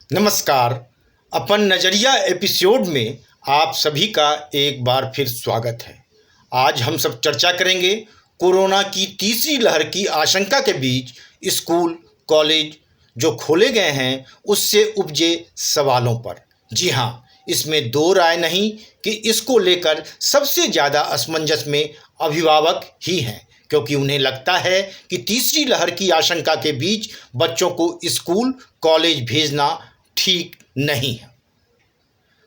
नमस्कार। अपन नज़रिया एपिसोड में आप सभी का एक बार फिर स्वागत है। आज हम सब चर्चा करेंगे कोरोना की तीसरी लहर की आशंका के बीच स्कूल कॉलेज जो खोले गए हैं उससे उपजे सवालों पर। जी हाँ, इसमें दो राय नहीं कि इसको लेकर सबसे ज़्यादा असमंजस में अभिभावक ही हैं, क्योंकि उन्हें लगता है कि तीसरी लहर की आशंका के बीच बच्चों को स्कूल कॉलेज भेजना ठीक नहीं है।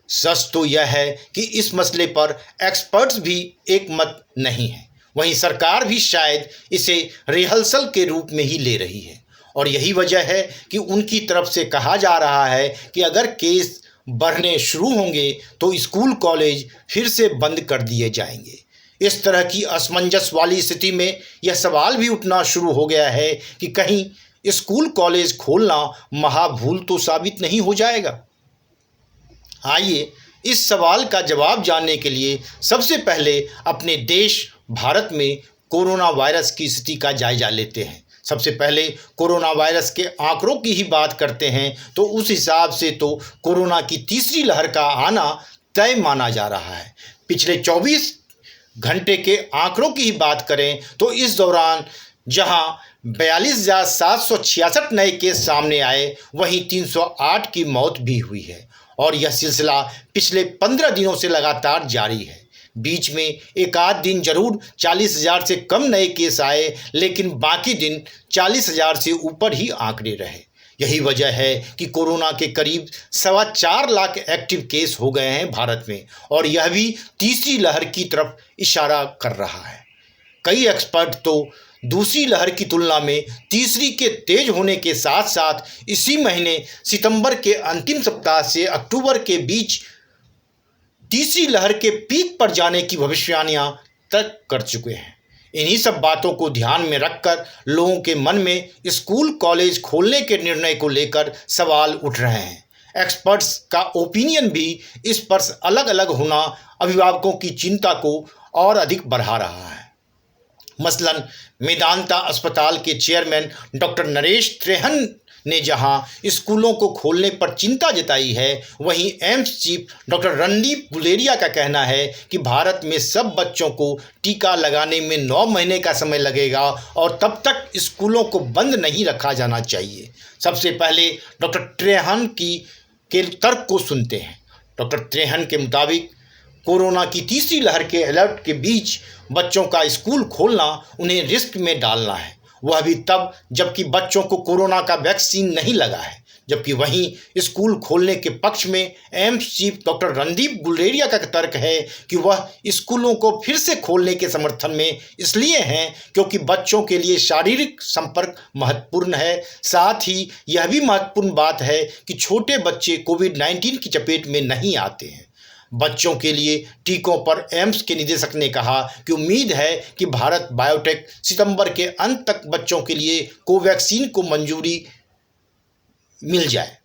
सच तो यह है कि इस मसले पर एक्सपर्ट्स भी एक मत नहीं है। वहीं सरकार भी शायद इसे रिहर्सल के रूप में ही ले रही है, और यही वजह है कि उनकी तरफ से कहा जा रहा है कि अगर केस बढ़ने शुरू होंगे तो स्कूल कॉलेज फिर से बंद कर दिए जाएंगे। इस तरह की असमंजस वाली स्थिति में यह सवाल भी उठना शुरू हो गया है कि कहीं स्कूल कॉलेज खोलना महाभूल तो साबित नहीं हो जाएगा। आइए इस सवाल का जवाब जानने के लिए सबसे पहले अपने देश भारत में कोरोना वायरस की स्थिति का जायजा लेते हैं। सबसे पहले कोरोना वायरस के आंकड़ों की ही बात करते हैं तो उस हिसाब से तो कोरोना की तीसरी लहर का आना तय माना जा रहा है। पिछले 24 घंटे के आंकड़ों की ही बात करें तो इस दौरान जहां 42,766 नए केस सामने आए, वहीं 308 की मौत भी हुई है, और यह सिलसिला पिछले 15 दिनों से लगातार जारी है। बीच में एक आध दिन जरूर 40,000 से कम नए केस आए, लेकिन बाकी दिन 40,000 से ऊपर ही आंकड़े रहे। यही वजह है कि कोरोना के करीब 4.25 लाख एक्टिव केस हो गए हैं भारत में, और यह भी तीसरी लहर की तरफ इशारा कर रहा है। कई एक्सपर्ट तो दूसरी लहर की तुलना में तीसरी के तेज होने के साथ साथ इसी महीने सितंबर के अंतिम सप्ताह से अक्टूबर के बीच तीसरी लहर के पीक पर जाने की भविष्यवाणियां तक कर चुके हैं। इन्हीं सब बातों को ध्यान में रखकर लोगों के मन में स्कूल कॉलेज खोलने के निर्णय को लेकर सवाल उठ रहे हैं। एक्सपर्ट्स का ओपिनियन भी इस पर अलग अलग होना अभिभावकों की चिंता को और अधिक बढ़ा रहा है। मसलन मेदांता अस्पताल के चेयरमैन डॉक्टर नरेश त्रेहन ने जहां स्कूलों को खोलने पर चिंता जताई है, वहीं AIIMS chief doctor Randeep Guleria का कहना है कि भारत में सब बच्चों को टीका लगाने में 9 महीने का समय लगेगा और तब तक स्कूलों को बंद नहीं रखा जाना चाहिए। सबसे पहले डॉक्टर त्रेहन के तर्क को सुनते हैं। डॉक्टर त्रेहन के मुताबिक कोरोना की तीसरी लहर के अलर्ट के बीच बच्चों का स्कूल खोलना उन्हें रिस्क में डालना है, वह भी तब जबकि बच्चों को कोरोना का वैक्सीन नहीं लगा है। जबकि वहीं स्कूल खोलने के पक्ष में AIIMS chief doctor Randeep Guleria का तर्क है कि वह स्कूलों को फिर से खोलने के समर्थन में इसलिए हैं क्योंकि बच्चों के लिए शारीरिक संपर्क महत्वपूर्ण है। साथ ही यह भी महत्वपूर्ण बात है कि छोटे बच्चे कोविड-19 की चपेट में नहीं आते हैं। बच्चों के लिए टीकों पर एम्स के निदेशक ने कहा कि उम्मीद है कि भारत बायोटेक सितंबर के अंत तक बच्चों के लिए कोवैक्सीन को मंजूरी मिल जाए।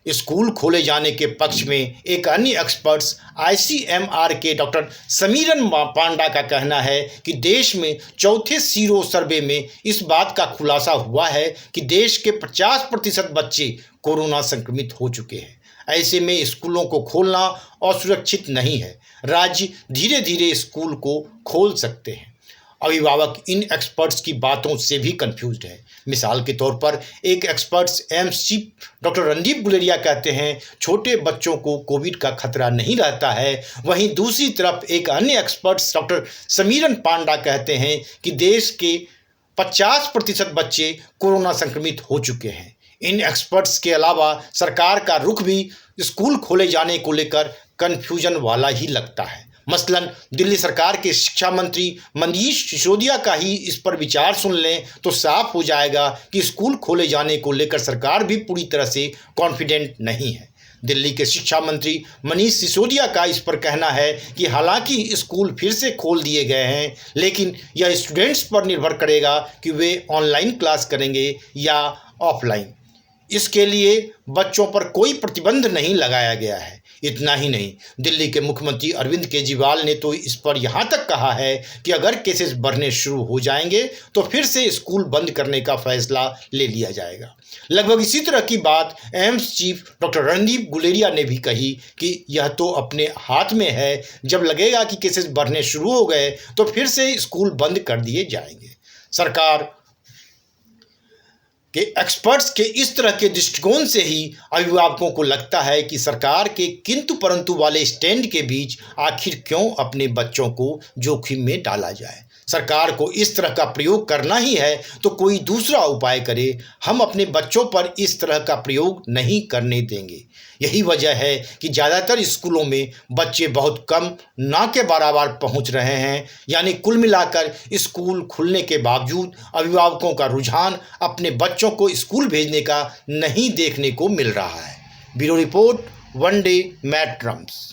स्कूल खोले जाने के पक्ष में एक अन्य एक्सपर्ट्स आईसीएमआर के डॉक्टर समीरन पांडा का कहना है कि देश में चौथे सीरो सर्वे में इस बात का खुलासा हुआ है कि देश के 50% बच्चे कोरोना संक्रमित हो चुके हैं। ऐसे में स्कूलों को खोलना असुरक्षित नहीं है। राज्य धीरे धीरे स्कूल को खोल सकते हैं। अभिभावक इन एक्सपर्ट्स की बातों से भी कंफ्यूज्ड है। मिसाल के तौर पर एक experts AIIMS chief doctor Randeep Guleria कहते हैं छोटे बच्चों को कोविड का खतरा नहीं रहता है। वहीं दूसरी तरफ एक अन्य एक्सपर्ट्स डॉक्टर समीरन पांडा कहते हैं कि देश के 50% बच्चे कोरोना संक्रमित हो चुके हैं। इन एक्सपर्ट्स के अलावा सरकार का रुख भी स्कूल खोले जाने को लेकर कन्फ्यूजन वाला ही लगता है। मसलन दिल्ली सरकार के शिक्षा मंत्री मनीष सिसोदिया का ही इस पर विचार सुन लें तो साफ हो जाएगा कि स्कूल खोले जाने को लेकर सरकार भी पूरी तरह से कॉन्फिडेंट नहीं है। दिल्ली के शिक्षा मंत्री मनीष सिसोदिया का इस पर कहना है कि हालांकि स्कूल फिर से खोल दिए गए हैं, लेकिन यह स्टूडेंट्स पर निर्भर करेगा कि वे ऑनलाइन क्लास करेंगे या ऑफलाइन। इसके लिए बच्चों पर कोई प्रतिबंध नहीं लगाया गया है। इतना ही नहीं, दिल्ली के मुख्यमंत्री अरविंद केजरीवाल ने तो इस पर यहाँ तक कहा है कि अगर केसेस बढ़ने शुरू हो जाएंगे तो फिर से स्कूल बंद करने का फैसला ले लिया जाएगा। लगभग इसी तरह की बात AIIMS chief doctor Randeep Guleria ने भी कही कि यह तो अपने हाथ में है, जब लगेगा कि केसेस बढ़ने शुरू हो गए तो फिर से स्कूल बंद कर दिए जाएंगे। सरकार कि एक्सपर्ट्स के इस तरह के दृष्टिकोण से ही अभिभावकों को लगता है कि सरकार के किंतु परंतु वाले स्टैंड के बीच आखिर क्यों अपने बच्चों को जोखिम में डाला जाए। सरकार को इस तरह का प्रयोग करना ही है तो कोई दूसरा उपाय करे, हम अपने बच्चों पर इस तरह का प्रयोग नहीं करने देंगे। यही वजह है कि ज़्यादातर स्कूलों में बच्चे बहुत कम ना के बराबर पहुंच रहे हैं। यानी कुल मिलाकर स्कूल खुलने के बावजूद अभिभावकों का रुझान अपने बच्चों को स्कूल भेजने का नहीं देखने को मिल रहा है। ब्यूरो रिपोर्ट, वन डे मैट्रम्स।